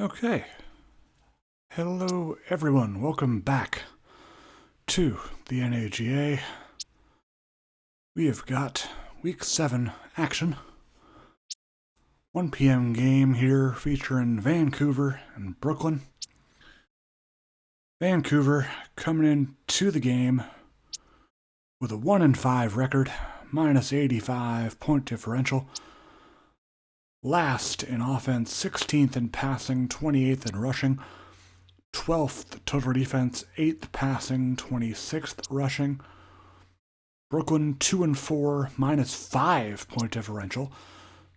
Okay. Hello, everyone. Welcome back to the NAGA. We have got Week 7 action. 1 p.m. game here featuring Vancouver and Brooklyn. Vancouver coming into the game with a 1-5 record, minus 85 point differential. Last in offense, 16th in passing, 28th in rushing, 12th total defense, 8th passing, 26th rushing. Brooklyn 2-4, minus 5 point differential,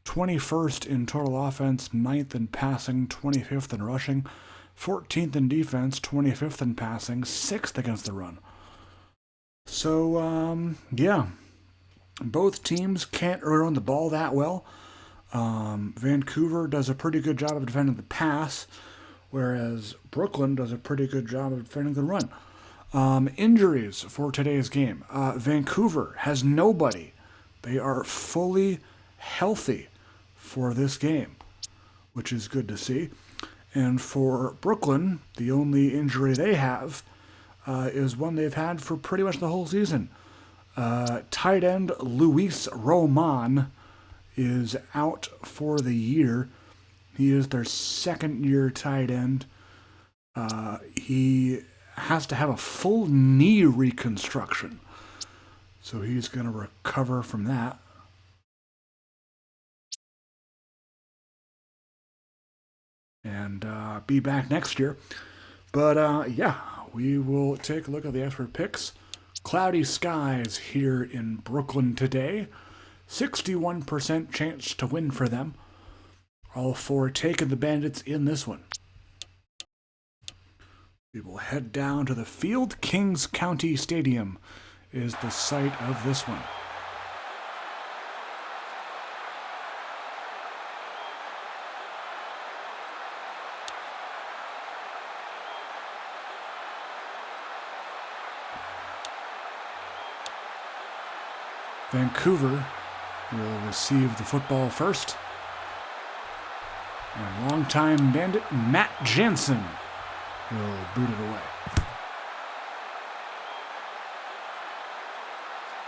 21st in total offense, 9th in passing, 25th in rushing, 14th in defense, 25th in passing, 6th against the run. So, both teams can't really run the ball that well. Vancouver does a pretty good job of defending the pass, whereas Brooklyn does a pretty good job of defending the run. Injuries for today's game. Vancouver has nobody. They are fully healthy for this game, which is good to see. And for Brooklyn, the only injury they have is one they've had for pretty much the whole season. Tight end Luis Roman is out for the year. He is their second-year tight end. He has to have a full knee reconstruction, so he's going to recover from that. And be back next year. But we will take a look at the expert picks. Cloudy skies here in Brooklyn today. 61% chance to win for them. All four taking the Bandits in this one. We will head down to the field. Kings County Stadium is the site of this one. Vancouver will receive the football first. And longtime Bandit Matt Jansen will boot it away.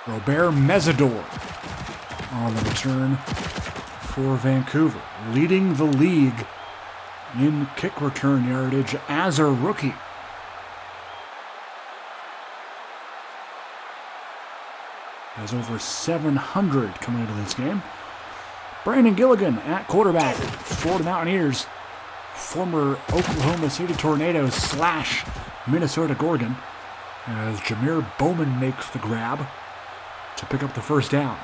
Robert Mesidor on the return for Vancouver, leading the league in kick return yardage as a rookie. Has over 700 coming into this game. Brandon Gilligan at quarterback for the Mountaineers. Former Oklahoma City Tornadoes / Minnesota Gorgon. As Jameer Bowman makes the grab to pick up the first down.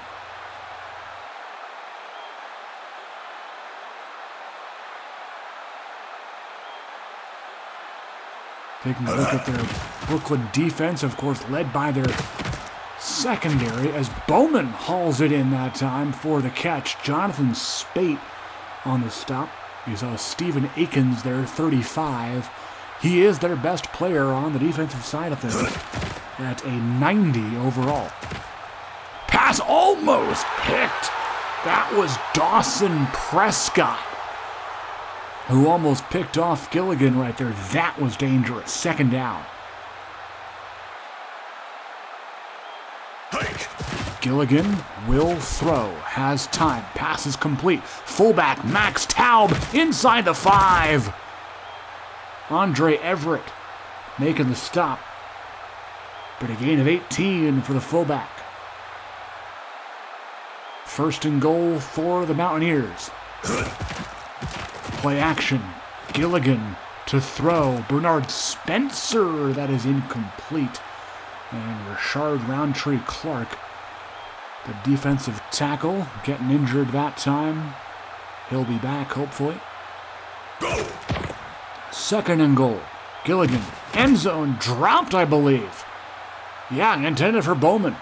Taking a look at their Brooklyn defense, of course, led by their secondary, as Bowman hauls it in that time for the catch. Jonathan Spate on the stop. You saw Stephen Akins there, 35. He is their best player on the defensive side of things at a 90 overall. Pass almost picked. That was Dawson Prescott, who almost picked off Gilligan right there. That was dangerous. Second down. Gilligan will throw, has time, pass is complete. Fullback Max Taub inside the 5. Andre Everett making the stop, but a gain of 18 for the fullback. First and goal for the Mountaineers. Play action, Gilligan to throw. Bernard Spencer, that is incomplete. And Rashard Roundtree Clark, the defensive tackle, getting injured that time. He'll be back, hopefully. Go. Second and goal. Gilligan. End zone dropped, I believe. Yeah, intended for Bowman.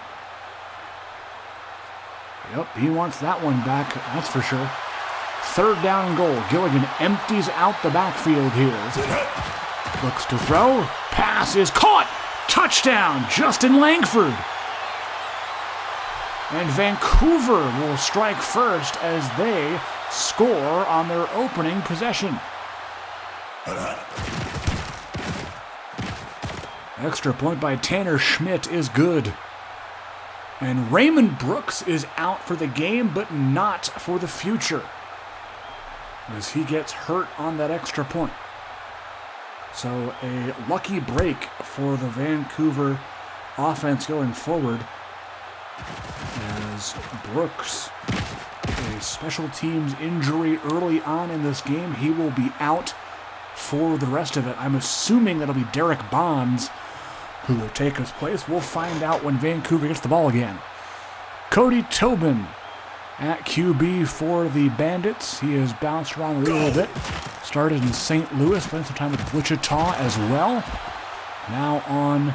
Yep, he wants that one back, that's for sure. Third down and goal. Gilligan empties out the backfield here. Looks to throw. Pass is caught. Touchdown, Justin Langford. And Vancouver will strike first as they score on their opening possession. Extra point by Tanner Schmidt is good. And Raymond Brooks is out for the game, but not for the future, as he gets hurt on that extra point. So a lucky break for the Vancouver offense going forward, as Brooks, a special teams injury early on in this game, he will be out for the rest of it. I'm assuming that'll be Derek Bonds who will take his place. We'll find out when Vancouver gets the ball again. Cody Tobin at QB for the Bandits. He has bounced around the league a little bit. Started in St. Louis, spent some time with Wichita as well. Now on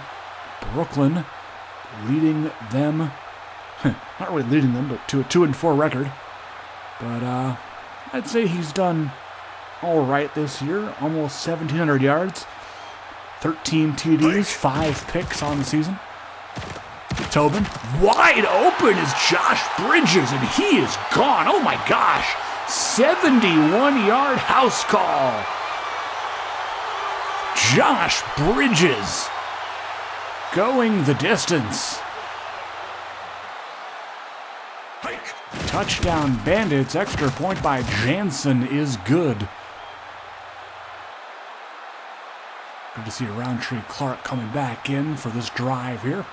Brooklyn, leading them, not really leading them, but to a 2-4 record. But I'd say he's done all right this year. Almost 1,700 yards. 13 TDs, 5 picks on the season. Tobin, wide open is Josh Bridges, and he is gone. Oh my gosh, 71-yard house call. Josh Bridges going the distance. Touchdown Bandits. Extra point by Jansen is good. Good to see Roundtree Clark coming back in for this drive here.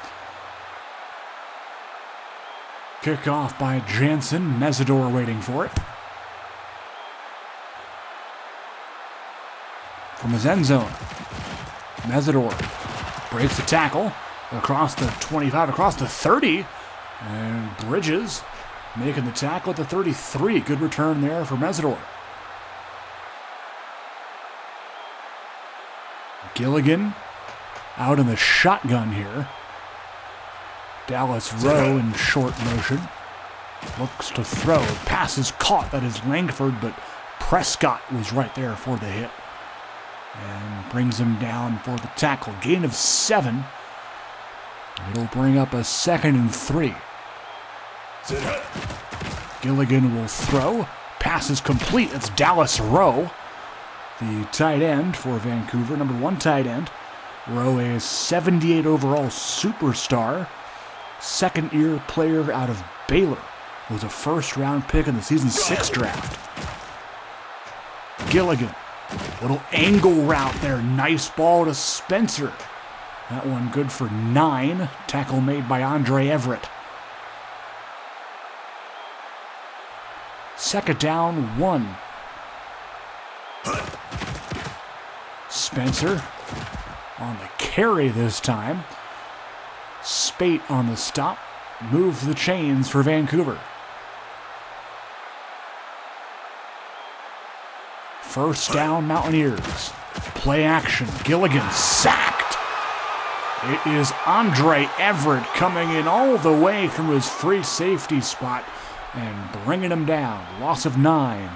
Kickoff by Jansen. Mesidor waiting for it. From his end zone, Mesidor breaks the tackle across the 25, across the 30, and Bridges making the tackle at the 33. Good return there for Mesidor. Gilligan out in the shotgun here. Dallas Rowe in short motion. Looks to throw. Pass is caught. That is Langford, but Prescott was right there for the hit. And brings him down for the tackle. Gain of 7. It'll bring up a 2nd and 3. Gilligan will throw. Pass is complete. It's Dallas Rowe, the tight end for Vancouver, number 1 tight end. Rowe, a 78 overall superstar, second-year player out of Baylor. Was a first-round pick in the season 6 draft. Gilligan, little angle route there. Nice ball to Spencer. That one good for 9. Tackle made by Andre Everett. 2nd down, 1. Spencer on the carry this time. Spate on the stop. Move the chains for Vancouver. First down, Mountaineers. Play action. Gilligan sacked. It is Andre Everett coming in all the way from his free safety spot and bringing him down. Loss of 9.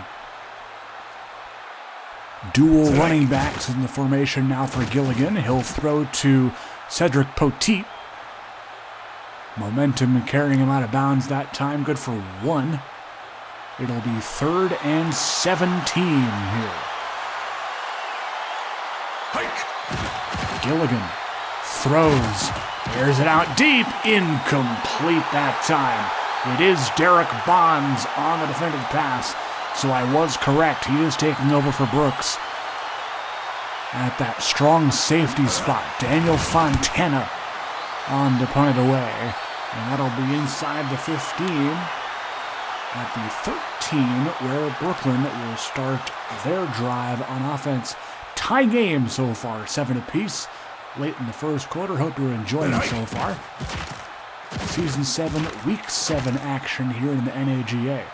Dual running backs in the formation now for Gilligan. He'll throw to Cedric Poteet. Momentum carrying him out of bounds that time. Good for 1. It'll be 3rd and 17 here. Gilligan throws. Airs it out deep. Incomplete that time. It is Derek Bonds on the defended pass. So I was correct. He is taking over for Brooks at that strong safety spot. Daniel Fontana on to punt it away. And that'll be inside the 15 at the 13, where Brooklyn will start their drive on offense. Tie game so far, 7 apiece. Late in the first quarter. Hope you're enjoying it so far. Season 7, Week 7 action here in the NAGA.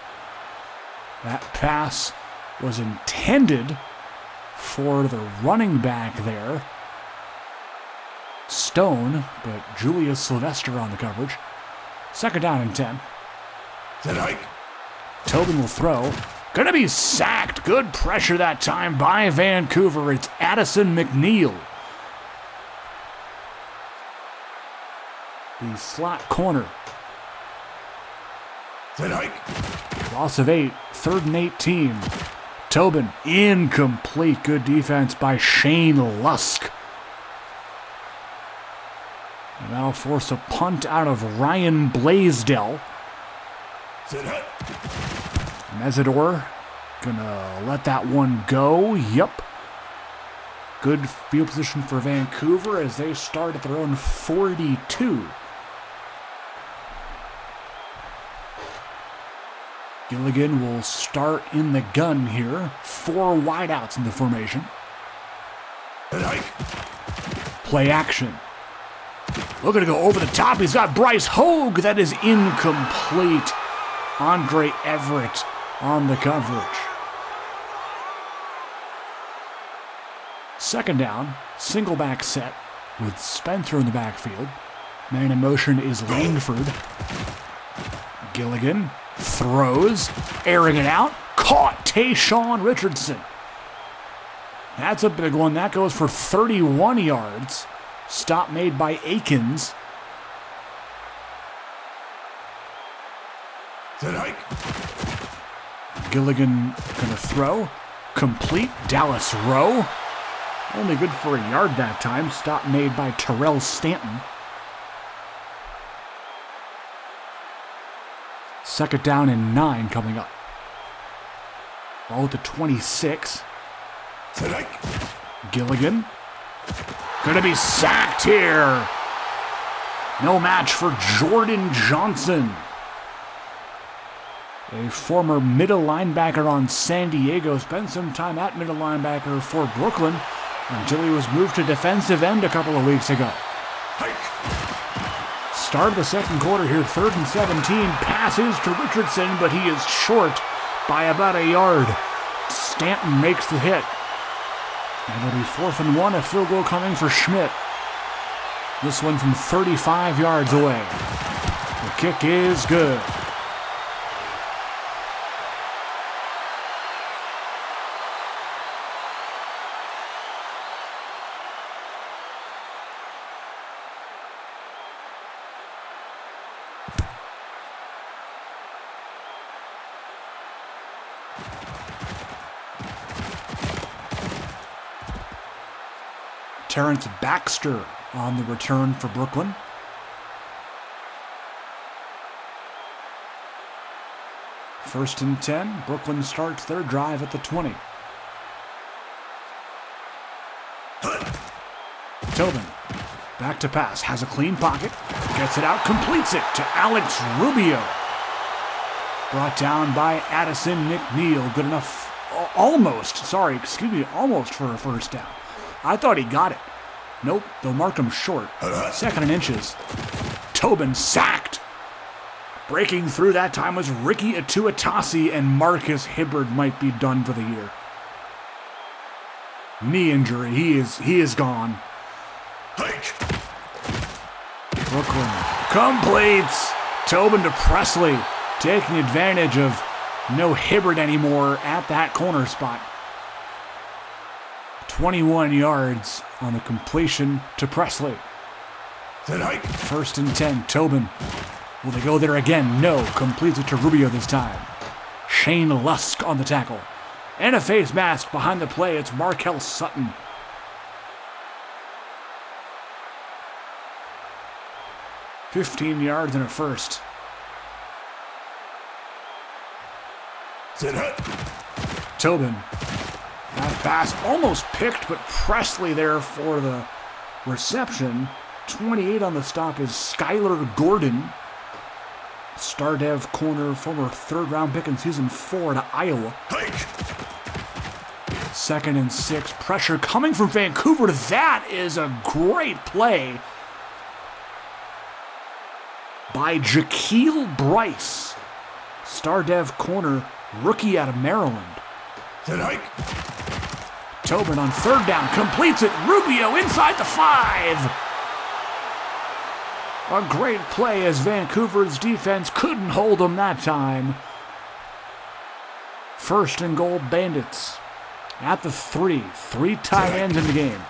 That pass was intended for the running back there, Stone, but Julius Sylvester on the coverage. 2nd down and 10. Tobin will throw. Gonna be sacked. Good pressure that time by Vancouver. It's Addison McNeil. The slot corner. Loss of 8. 3rd and 18. Tobin, incomplete. Good defense by Shane Lusk. And that'll force a punt out of Ryan Blaisdell. Mesidor gonna let that one go. Yep. Good field position for Vancouver as they start at their own 42. Gilligan will start in the gun here. 4 wideouts in the formation. Play action. Looking to go over the top. He's got Bryce Hogue. That is incomplete. Andre Everett on the coverage. Second down, single back set with Spencer in the backfield. Man in motion is Langford. Gilligan throws, airing it out. Caught Tayshawn Richardson. That's a big one. That goes for 31 yards. Stop made by Akins. Gilligan gonna throw. Complete. Dallas Rowe. Only good for a yard that time. Stop made by Terrell Stanton. Second down and 9 coming up. Ball at the 26. Gilligan. Gonna be sacked here. No match for Jordan Johnson. A former middle linebacker on San Diego. Spent some time at middle linebacker for Brooklyn until he was moved to defensive end a couple of weeks ago. Start of the second quarter here, 3rd and 17. Passes to Richardson, but he is short by about a yard. Stanton makes the hit. And it'll be 4th and 1, a field goal coming for Schmidt. This one from 35 yards away. The kick is good. Terrence Baxter on the return for Brooklyn. First and 10. Brooklyn starts their drive at the 20. Tobin, back to pass, has a clean pocket, gets it out, completes it to Alex Rubio. Brought down by Addison McNeil. Good enough, almost for a first down. I thought he got it. Nope, they'll mark him short. 2nd and inches. Tobin sacked. Breaking through that time was Ricky Atuatasi, and Marcus Hibbard might be done for the year. Knee injury, he is gone. Brooklyn completes. Tobin to Presley, taking advantage of no Hibbard anymore at that corner spot. 21 yards on the completion to Presley. 1st and 10, Tobin. Will they go there again? No. Completes it to Rubio this time. Shane Lusk on the tackle. And a face mask behind the play. It's Markel Sutton. $15 yards and a first. Tobin. That pass almost picked, but Presley there for the reception. 28 on the stop is Skylar Gordon. Star Dev corner, former 3rd round pick in season 4 to Iowa. 2nd and 6. Pressure coming from Vancouver. That is a great play by Jaquil Bryce. Star Dev corner, rookie out of Maryland. Tobin on 3rd down, completes it. Rubio inside the 5. A great play as Vancouver's defense couldn't hold him that time. 1st and goal, Bandits. At the 3. 3 tight ends in the game.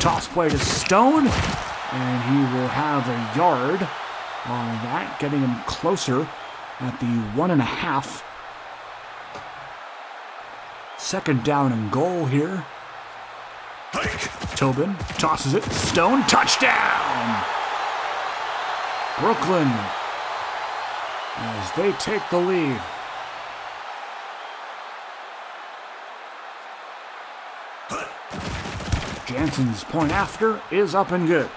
Toss play to Stone, and he will have a yard on that, getting him closer at the 1.5. Second down and goal here. Tobin tosses it. Stone, touchdown! Brooklyn, as they take the lead. Jansen's point after is up and good.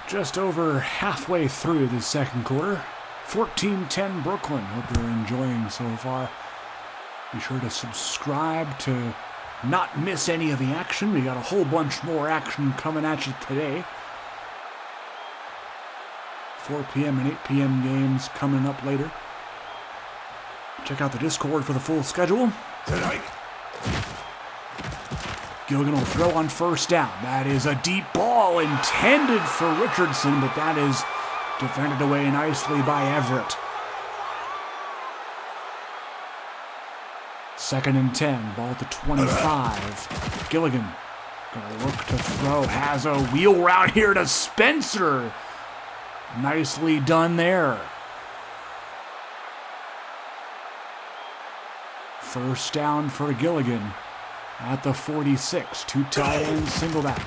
Just over halfway through the second quarter. 14-10 Brooklyn. Hope you're enjoying so far. Be sure to subscribe to not miss any of the action. We got a whole bunch more action coming at you today. 4 p.m. and 8 p.m. games coming up later. Check out the Discord for the full schedule. Gilligan will throw on first down. That is a deep ball intended for Richardson, but that is defended away nicely by Everett. 2nd and 10, ball at the 25. Gilligan gonna look to throw, has a wheel route here to Spencer. Nicely done there. First down for Gilligan at the 46. 2 tight ends, single back.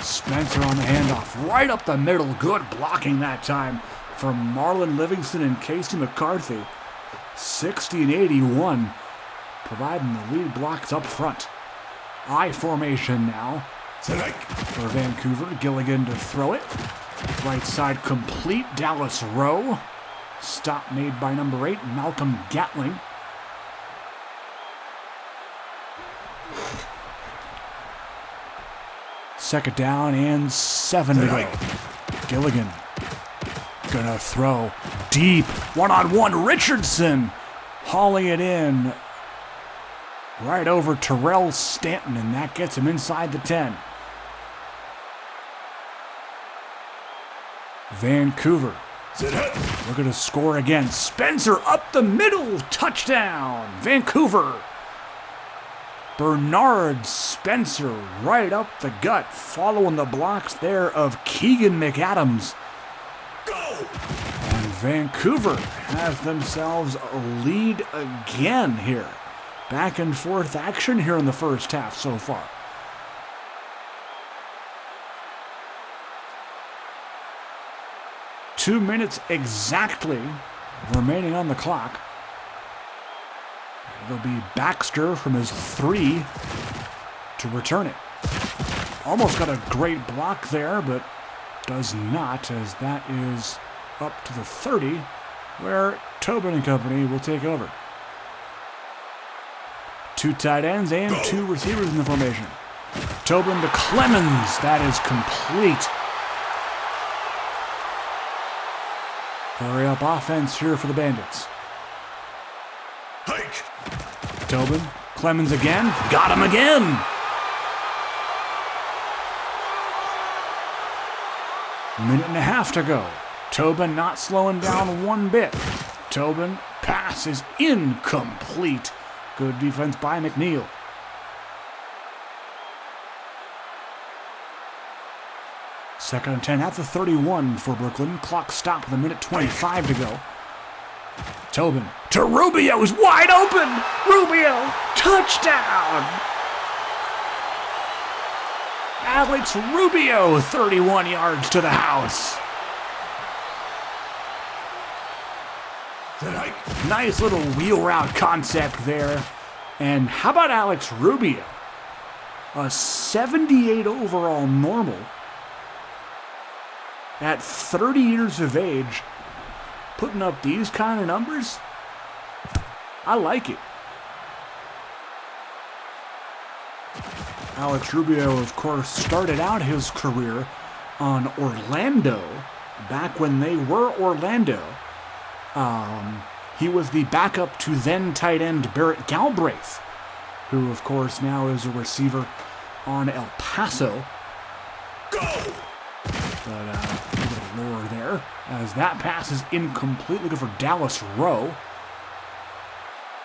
Spencer on the handoff, right up the middle. Good blocking that time from Marlon Livingston and Casey McCarthy. 60 and 81, providing the lead blocks up front. I formation now for Vancouver. Gilligan to throw it. Right side complete. Dallas Rowe. Stop made by number 8, Malcolm Gatling. Second down and 7 to go. Gilligan gonna throw deep. One-on-one Richardson hauling it in right over Terrell Stanton, and that gets him inside the 10. Vancouver looking to score again. Spencer up the middle. Touchdown, Vancouver. Bernard Spencer right up the gut, following the blocks there of Keegan McAdams. Go! And Vancouver has themselves a lead again here. Back and forth action here in the first half so far. Two minutes exactly remaining on the clock. It'll be Baxter from his 3 to return it. Almost got a great block there, but does not, as that is up to the 30, where Tobin and company will take over. 2 tight ends and 2 receivers in the formation. Tobin to Clemens. That is complete. Hurry up offense here for the Bandits. Hike. Tobin, Clemens again, got him again! Minute and a half to go. Tobin not slowing down one bit. Tobin, pass is incomplete. Good defense by McNeil. Second and 10 at the 31 for Brooklyn. Clock stopped with a minute 25 to go. Tobin to Rubio, is wide open. Rubio, touchdown. Alex Rubio, 31 yards to the house. Nice little wheel route concept there. And how about Alex Rubio? A 78 overall normal. At 30 years of age, putting up these kind of numbers, I like it. Alex Rubio, of course, started out his career on Orlando, back when they were Orlando. He was the backup to then tight end Barrett Galbraith, who, of course, now is a receiver on El Paso. Go! But a little lower there, as that pass is incomplete. Looking for Dallas Rowe.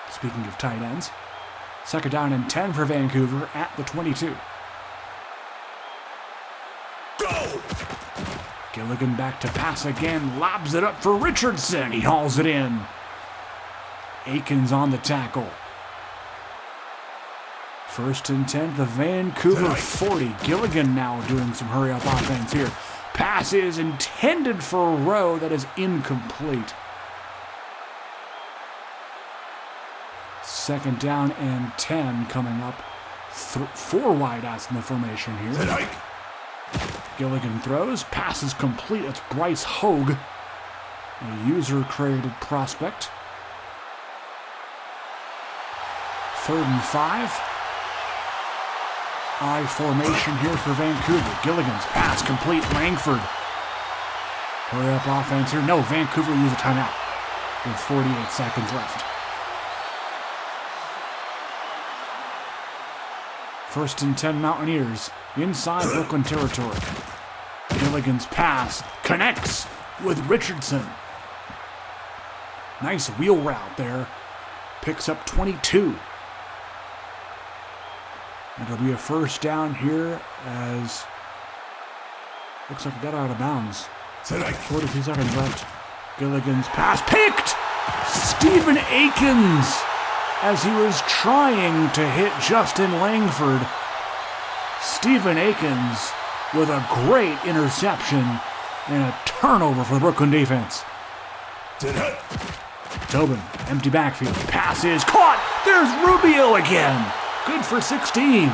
Speaking of tight ends. Second down and 10 for Vancouver at the 22. Go! Gilligan back to pass again. Lobs it up for Richardson. He hauls it in. Aikens on the tackle. 1st and 10, the Vancouver 40. Gilligan now doing some hurry-up offense here. Pass is intended for Rowe. That is incomplete. 2nd down and 10 coming up. 4 wideouts in the formation here. Gilligan throws. Pass is complete. It's Bryce Hogue, a user-created prospect. 3rd and 5. I formation here for Vancouver. Gilligan's pass complete. Langford. Hurry up offense here. No, Vancouver use a timeout with 48 seconds left. 1st and 10 Mountaineers inside Brooklyn territory. Gilligan's pass connects with Richardson. Nice wheel route there. Picks up 22. It'll be a 1st down here as looks like it got out of bounds. 42 seconds left. Gilligan's pass picked! Stephen Aikens, as he was trying to hit Justin Langford. Stephen Aikens with a great interception and a turnover for the Brooklyn defense. Tobin, empty backfield. Pass is caught. There's Rubio again. Good for 16.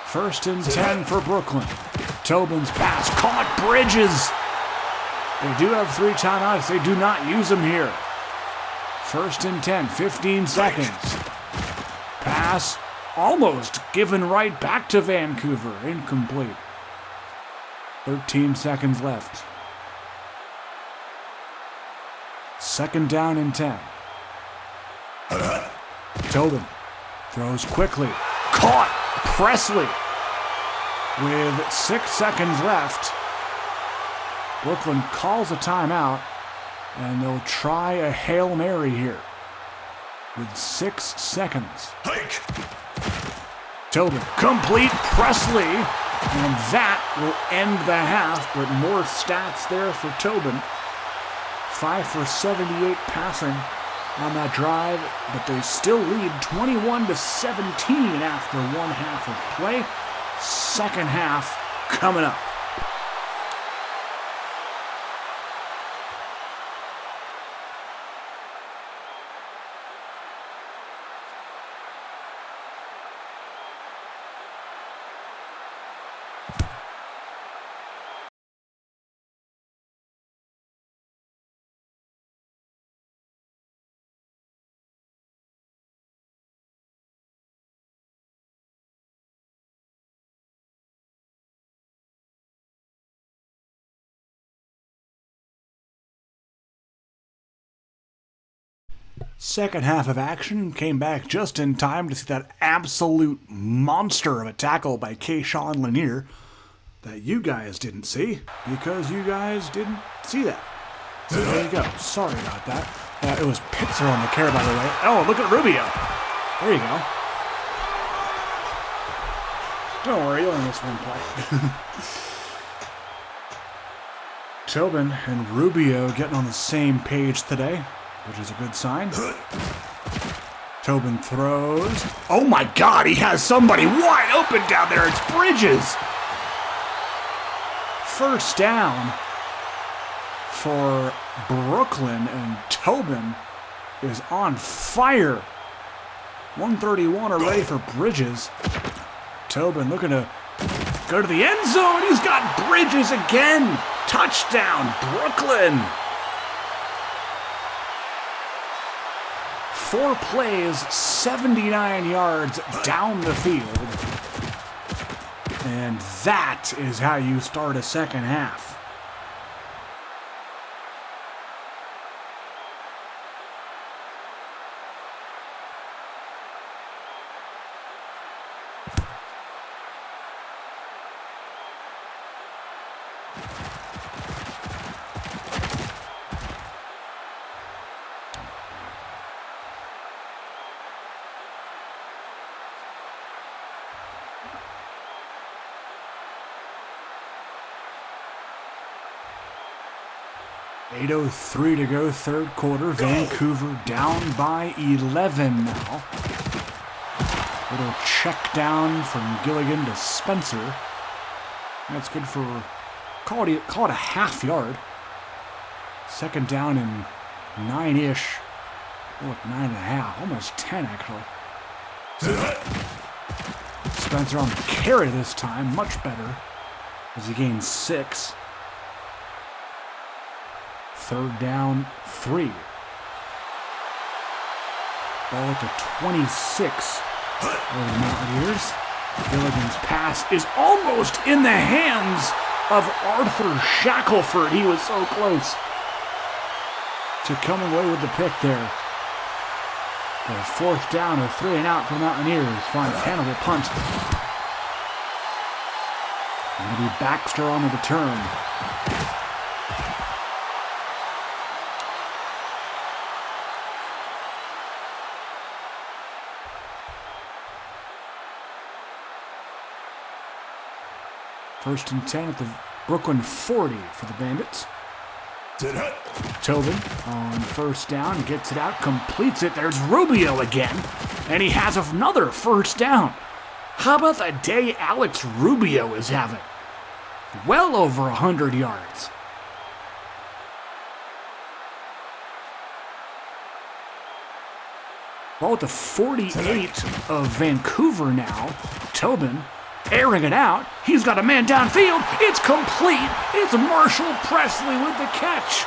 1st and 10 for Brooklyn. Tobin's pass caught. Bridges. They do have 3 timeouts. They do not use them here. 1st and 10, 15 seconds. Pass almost given right back to Vancouver. Incomplete. 13 seconds left. 2nd down and 10. Tobin throws quickly. Caught. Presley with 6 seconds left. Brooklyn calls a timeout, and they'll try a Hail Mary here with 6 seconds. Tobin, complete. Presley, and that will end the half, but more stats there for Tobin. 5 for 78 passing on that drive, but they still lead 21-17 after 1 half of play. 2nd half coming up. Second half of action came back just in time to see that absolute monster of a tackle by Keyshawn Lanier that you guys didn't see because you guys didn't see that. So there you go. Sorry about that. It was Pitzer on the carry, by the way. Oh, look at Rubio. There you go. Don't worry, you'll only miss one play. Tobin and Rubio getting on the same page today, which is a good sign. Tobin throws. Oh my God, he has somebody wide open down there. It's Bridges. 1st down for Brooklyn, and Tobin is on fire. 131 already for Bridges. Tobin looking to go to the end zone. He's got Bridges again. Touchdown, Brooklyn. 4 plays, 79 yards down the field. And that is how you start a second half. 8:03 to go, third quarter. Vancouver down by 11 now. Little check down from Gilligan to Spencer. That's good for, call it a half yard. Second down and 9-ish. Look, 9.5, almost 10 actually. Spencer on the carry this time, much better, as he gains 6. Third down, 3. Ball at the 26 of the Mountaineers. Gilligan's pass is almost in the hands of Arthur Shackelford. He was so close to coming away with the pick there. The fourth down, a 3 and out for the Mountaineers. Finds Hannibal punt. Going to be Baxter on the return. First and 10 at the Brooklyn 40 for the Bandits. Tobin on first down, gets it out, completes it. There's Rubio again, and he has another first down. How about the day Alex Rubio is having? Well over 100 yards. Ball at the 48 of Vancouver now. Tobin airing it out. He's got a man downfield. It's complete. It's Marshall Presley with the catch.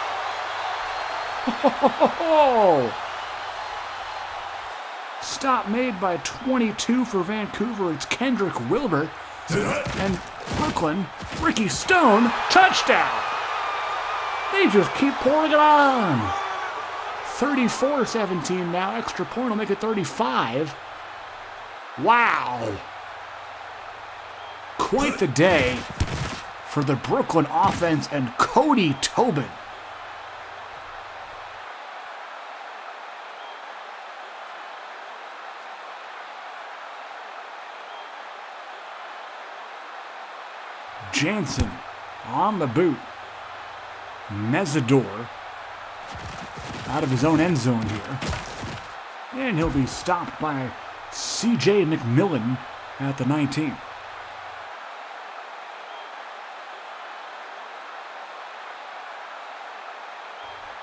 Stop made by 22 for Vancouver. It's Kendrick Wilbur. And Brooklyn, Ricky Stone, touchdown. They just keep pouring it on. 34-17 now. Extra point will make it 35. Wow. Quite the day for the Brooklyn offense and Cody Tobin. Jansen on the boot. Mesidor out of his own end zone here. And he'll be stopped by C.J. McMillan at the 19.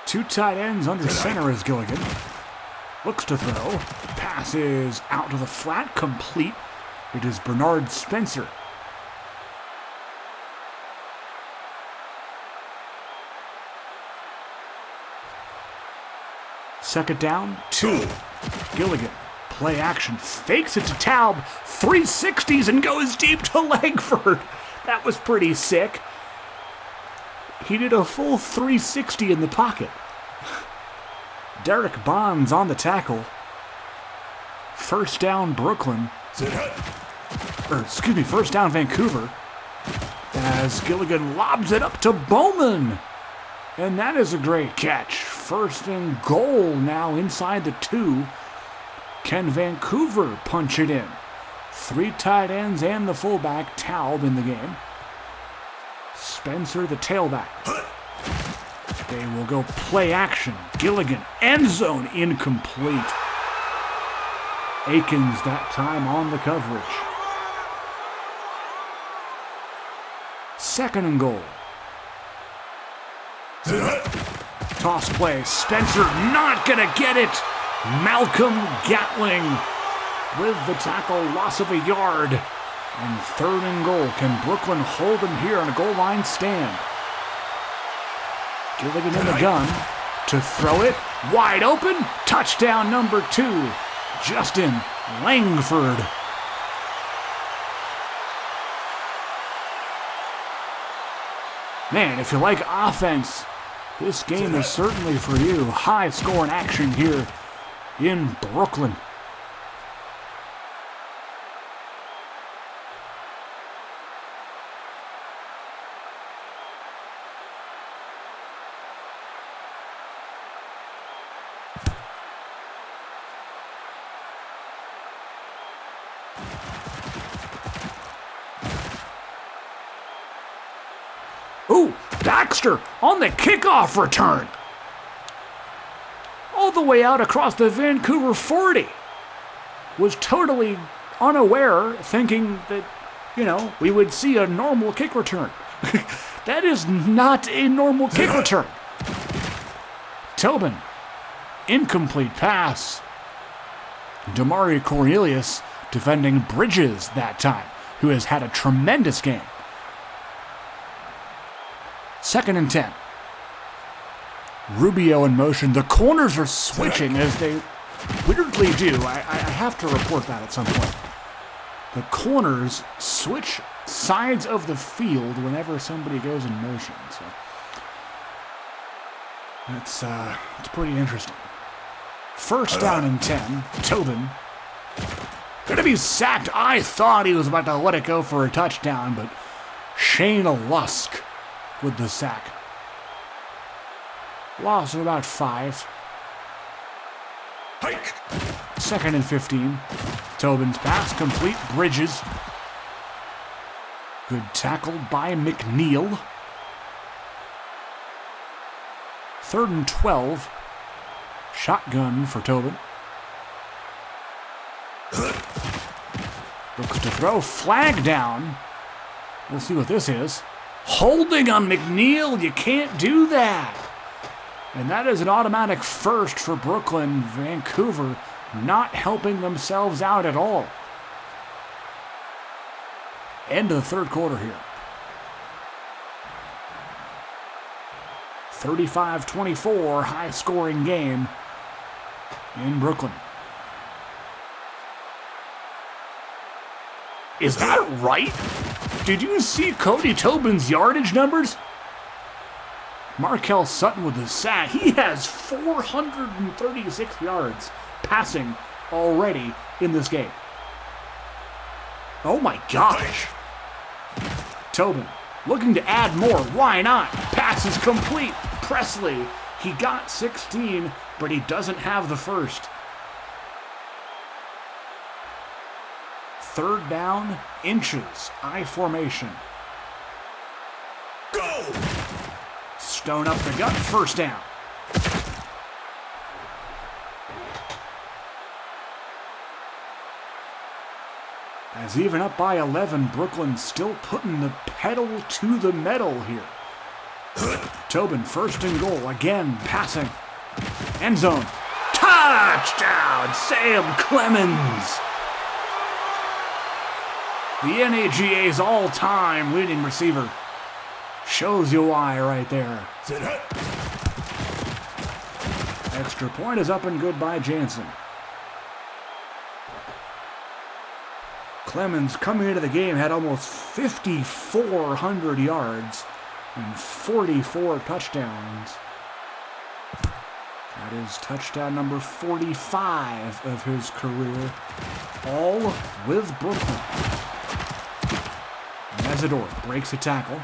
Two tight ends under center is Gilligan. Looks to throw. Pass is out to the flat, complete. It is Bernard Spencer. Second down, 2. Gilligan, play action, fakes it to Taub, 360s and goes deep to Langford. That was pretty sick. He did a full 360 in the pocket. Derek Bonds on the tackle. First down Brooklyn. First down Vancouver. As Gilligan lobs it up to Bowman. And that is a great catch. First and goal now inside the 2. Can Vancouver punch it in? 3 tight ends and the fullback, Taub, in the game. Spencer, the tailback. They will go play action. Gilligan, end zone, incomplete. Akins that time on the coverage. Second and goal. Toss play. Spencer not gonna get it. Malcolm Gatling with the tackle, loss of a yard. And third and goal. Can Brooklyn hold him here on a goal line stand? Gilligan in the gun to throw it. Wide open. Touchdown number 2. Justin Langford. Man, if you like offense, this game is certainly for you. High scoring action here in Brooklyn. Ooh, Baxter on the kickoff return. All the way out across the Vancouver 40. Was totally unaware, thinking that, we would see a normal kick return. That is not a normal kick return. Tobin, incomplete pass. Damari Cornelius defending Bridges that time, who has had a tremendous game. 2nd and 10. Rubio in motion. The corners are switching as they weirdly do. I have to report that at some point. The corners switch sides of the field whenever somebody goes in motion. So it's pretty interesting. 1st down and 10. Tobin gonna be sacked. I thought he was about to let it go for a touchdown, but Shane Lusk with the sack. Loss of about 5. Hike. 2nd and 15. Tobin's pass complete. Bridges. Good tackle by McNeil. 3rd and 12. Shotgun for Tobin. Looks to throw. Flag down. We'll see what this is. Holding on McNeil. You can't do that. And that is an automatic first for Brooklyn. Vancouver not helping themselves out at all. End of the 3rd quarter here. 35-24, high-scoring game in Brooklyn. Is that right? Did you see Cody Tobin's yardage numbers? Markel Sutton with the sack. He has 436 yards passing already in this game. Oh my gosh. Tobin looking to add more. Why not? Pass is complete. Presley, he got 16, but he doesn't have the first. 3rd down, inches, I formation. Go! Stone up the gut, 1st down. As even up by 11, Brooklyn still putting the pedal to the metal here. Tobin, 1st and goal, again passing. End zone. Touchdown, Sam Clemens. The NAGA's all-time leading receiver. Shows you why right there. Extra point is up and good by Jansen. Clemens coming into the game had almost 5,400 yards and 44 touchdowns. That is touchdown number 45 of his career, all with Brooklyn. Mesidor breaks a tackle,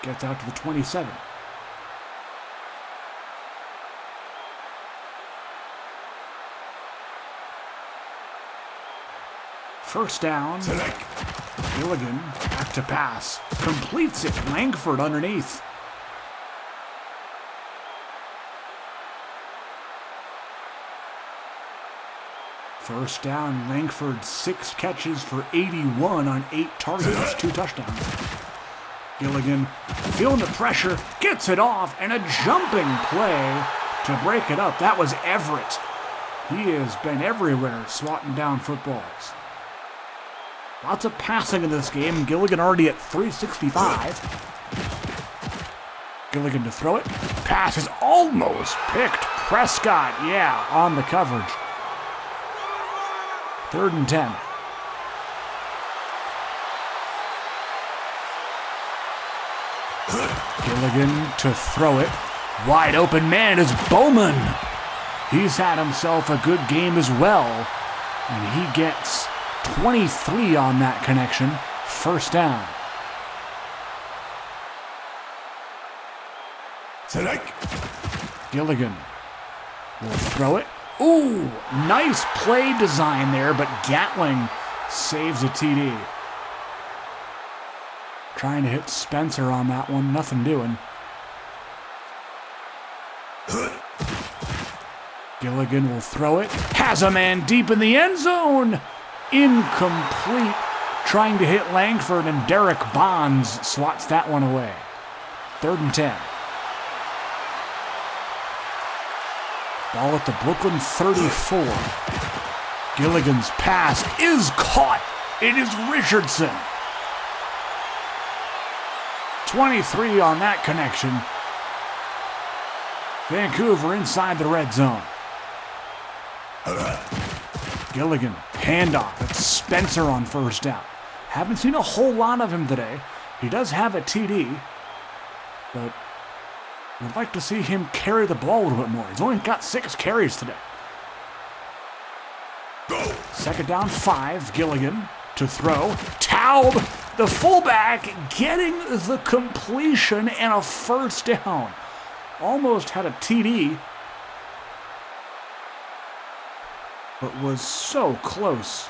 gets out to the 27. First down. Gilligan back to pass. Completes it. Langford underneath. First down. Langford 6 catches for 81 on 8 targets. 2 touchdowns. Gilligan feeling the pressure. Gets it off. And a jumping play to break it up. That was Everett. He has been everywhere swatting down footballs. Lots of passing in this game. Gilligan already at 365. Gilligan to throw it. Pass is almost picked. Prescott, yeah, on the coverage. 3rd and 10. Gilligan to throw it. Wide open man is Bowman. He's had himself a good game as well. And he gets 23 on that connection. First down. Gilligan will throw it. Ooh, nice play design there, but Gatling saves a TD. Trying to hit Spencer on that one. Nothing doing. Gilligan will throw it. Has a man deep in the end zone. Incomplete. Trying to hit Langford, and Derek Bonds swats that one away. 3rd and 10. Ball at the Brooklyn 34. Gilligan's pass is caught. It is Richardson. 23 on that connection. Vancouver inside the red zone. Gilligan, handoff. It's Spencer on 1st down. Haven't seen a whole lot of him today. He does have a TD, but would like to see him carry the ball a little bit more. He's only got 6 carries today. 2nd down, 5. Gilligan to throw. Taub, the fullback, getting the completion and a 1st down. Almost had a TD, but was so close.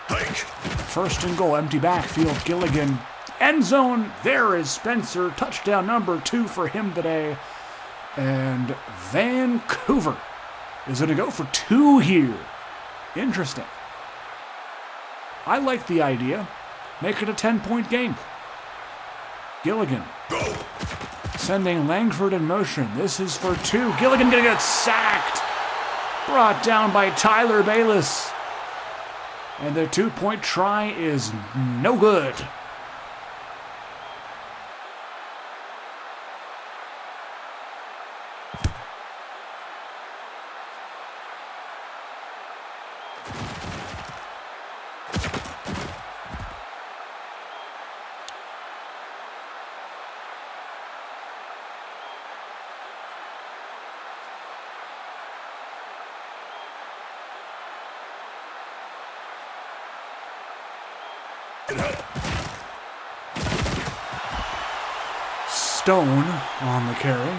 1st and goal, empty backfield. Gilligan, end zone. There is Spencer. Touchdown number 2 for him today. And Vancouver is going to go for 2 here. Interesting. I like the idea. Make it a 10-point game. Gilligan sending Langford in motion. This is for 2. Gilligan going to get sacked. Brought down by Tyler Bayless. And the 2-point try is no good. Stone on the carry.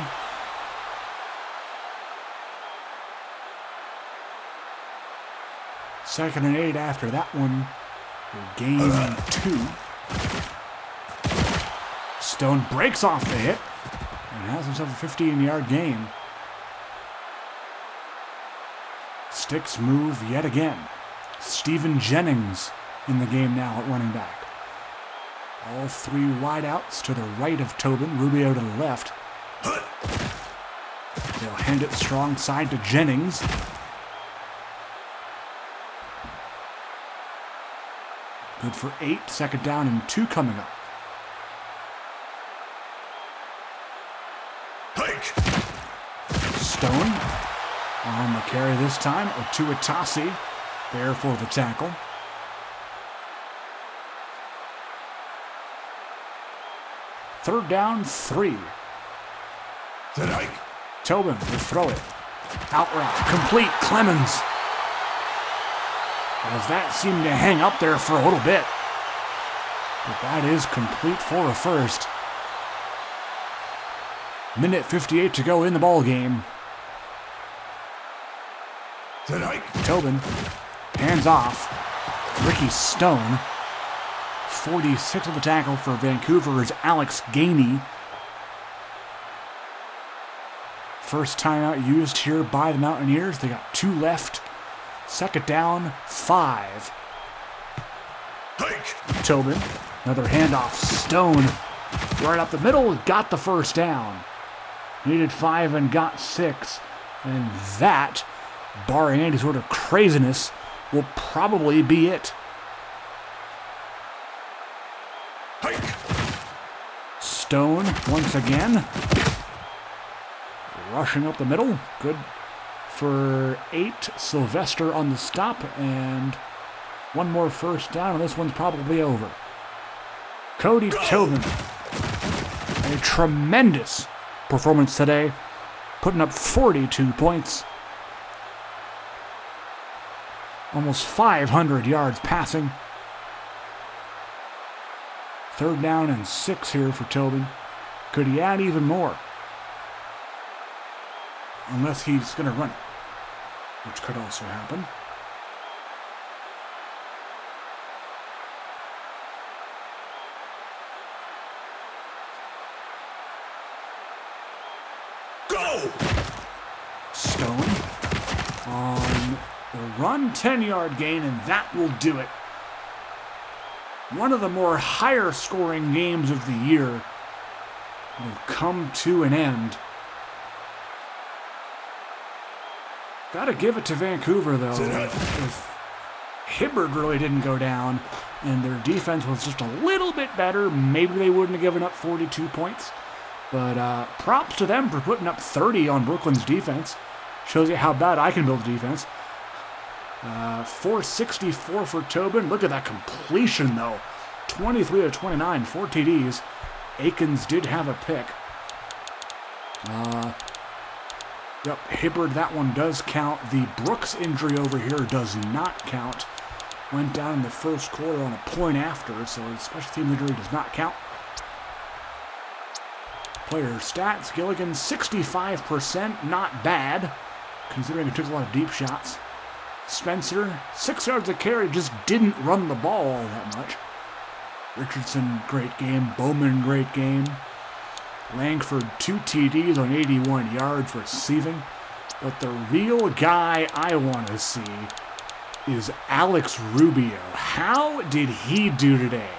Second and 8 after that one. Gain 2. Stone breaks off the hit and has himself a 15-yard gain. Sticks move yet again. Stephen Jennings in the game now at running back. All 3 wideouts to the right of Tobin, Rubio to the left. They'll hand it strong side to Jennings. Good for 8, 2nd down and 2 coming up. Stone on the carry this time. Otuatasi there for the tackle. Third down, 3. Tobin will throw it. Out route, complete. Clemens. As that seemed to hang up there for a little bit. But that is complete for a 1st. Minute 58 to go in the ball game. Tobin, hands off. Ricky Stone. 46 of the tackle for Vancouver is Alex Gainey. First timeout used here by the Mountaineers. They got 2 left. 2nd down, 5. Tobin, another handoff. Stone, right up the middle, got the 1st down. Needed 5 and got 6. And that, barring any sort of craziness, will probably be it. Stone once again. Rushing up the middle. Good for 8. Sylvester on the stop. And 1 more 1st down, and this one's probably over. Cody Tobin. A tremendous performance today. Putting up 42 points. Almost 500 yards passing. 3rd down and 6 here for Tobin. Could he add even more? Unless he's going to run it, which could also happen. Stone on the run, 10-yard gain, and that will do it. One of the more higher scoring games of the year will come to an end. Gotta give it to Vancouver, though. If Hibbard really didn't go down and their defense was just a little bit better, maybe they wouldn't have given up 42 points. But props to them for putting up 30 on Brooklyn's defense. Shows you how bad I can build defense. 464 for Tobin. Look at that completion, though. 23 to 29, 4 TDs. Akins did have a pick. Yep, Hibbard, that one does count. The Brooks injury over here does not count. Went down in the first quarter on a point after, so the special team injury does not count. Player stats, Gilligan 65%, not bad, considering he took a lot of deep shots. Spencer, 6 yards of carry, just didn't run the ball all that much. Richardson, great game. Bowman, great game. Langford, 2 TDs on 81 yards receiving. But the real guy I want to see is Alex Rubio. How did he do today?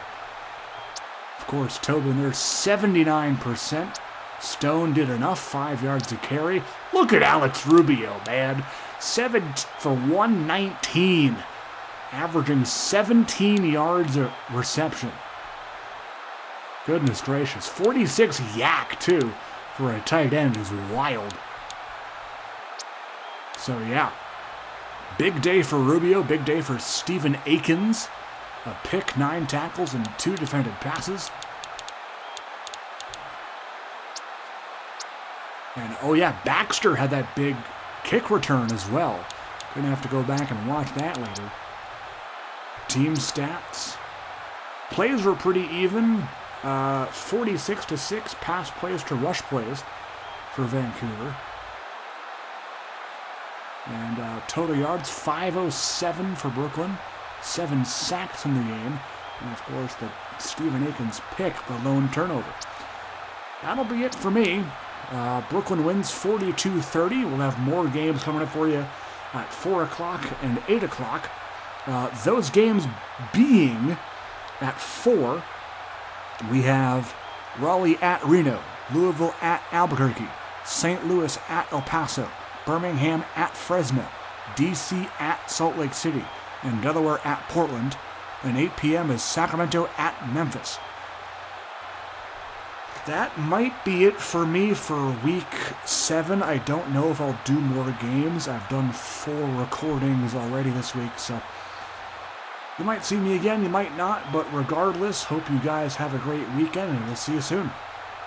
Of course, Tobin there, 79%. Stone did enough, 5 yards to carry. Look at Alex Rubio, man. 7 for 119. Averaging 17 yards of reception. Goodness gracious. 46 yak, too, for a tight end is wild. So, yeah. Big day for Rubio. Big day for Stephen Akins. A pick, 9 tackles, and 2 defended passes. And, oh yeah, Baxter had that big kick return as well. Gonna have to go back and watch that later. Team stats. Plays were pretty even. 46 to 6 pass plays to rush plays for Vancouver. And total yards, 507 for Brooklyn. 7 sacks in the game. And, of course, the Stephen Akins pick, the lone turnover. That'll be it for me. Brooklyn wins 42-30. We'll have more games coming up for you at 4 o'clock and 8 o'clock. Those games being at 4, we have Raleigh at Reno, Louisville at Albuquerque, St. Louis at El Paso, Birmingham at Fresno, DC at Salt Lake City, and Delaware at Portland. And 8 p.m. is Sacramento at Memphis. That might be it for me for week 7. I don't know if I'll do more games. I've done 4 recordings already this week, so you might see me again, you might not, but regardless, hope you guys have a great weekend, and we'll see you soon.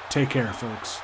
Take care, folks.